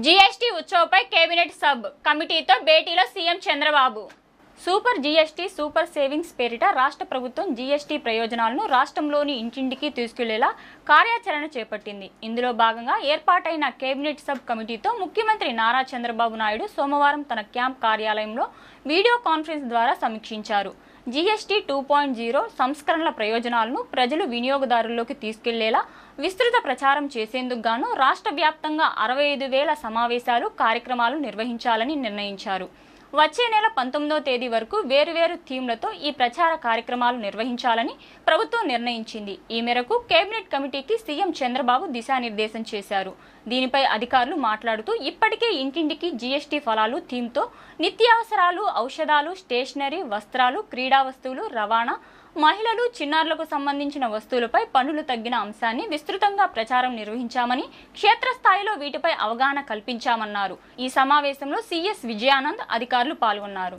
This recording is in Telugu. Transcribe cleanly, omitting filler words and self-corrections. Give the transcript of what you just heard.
జీఎస్టీ ఉత్సవ్పై కేబినెట్ సబ్ కమిటీతో భేటీలో CM Chandrababu. Super GST super savings పేరిట రాష్ట్ర ప్రభుత్వం జీఎస్టీ ప్రయోజనాలను రాష్ట్రంలోని ఇంటింటికి తీసుకెళ్లేలా కార్యాచరణ చేపట్టింది. ఇందులో భాగంగా ఏర్పాటైన కేబినెట్ సబ్ కమిటీతో ముఖ్యమంత్రి నారా చంద్రబాబు నాయుడు సోమవారం తన క్యాంప్ కార్యాలయంలో వీడియో కాన్ఫరెన్స్ ద్వారా సమీక్షించారు. జీఎస్టీ 2.0 సంస్కరణల ప్రయోజనాలను ప్రజలు వినియోగదారుల్లోకి తీసుకెళ్లేలా విస్తృత ప్రచారం చేసేందుకు గాను రాష్ట్ర వ్యాప్తంగా 65,000 సమావేశాలు కార్యక్రమాలు నిర్వహించాలని నిర్ణయించారు. వచ్చే నెల 19వ తేదీ వరకు వేరువేరు థీమ్లతో ఈ ప్రచార కార్యక్రమాలు నిర్వహించాలని ప్రభుత్వం నిర్ణయించింది. ఈ మేరకు కేబినెట్ కమిటీకి సీఎం చంద్రబాబు దిశానిర్దేశం చేశారు. దీనిపై అధికారులు మాట్లాడుతూ ఇప్పటికే ఇంటింటికి జీఎస్టీ ఫలాలు థీమ్తో నిత్యావసరాలు, ఔషధాలు, స్టేషనరీ, వస్త్రాలు, క్రీడా వస్తువులు, రవాణా, మహిళలు, చిన్నారులకు సంబంధించిన వస్తువులపై పన్నులు తగ్గిన అంశాన్ని విస్తృతంగా ప్రచారం నిర్వహించామని, క్షేత్రస్థాయిలో వీటిపై అవగాహన కల్పించామన్నారు. ఈ సమావేశంలో సిఎస్ విజయానంద్ అధికారులు పాల్గొన్నారు.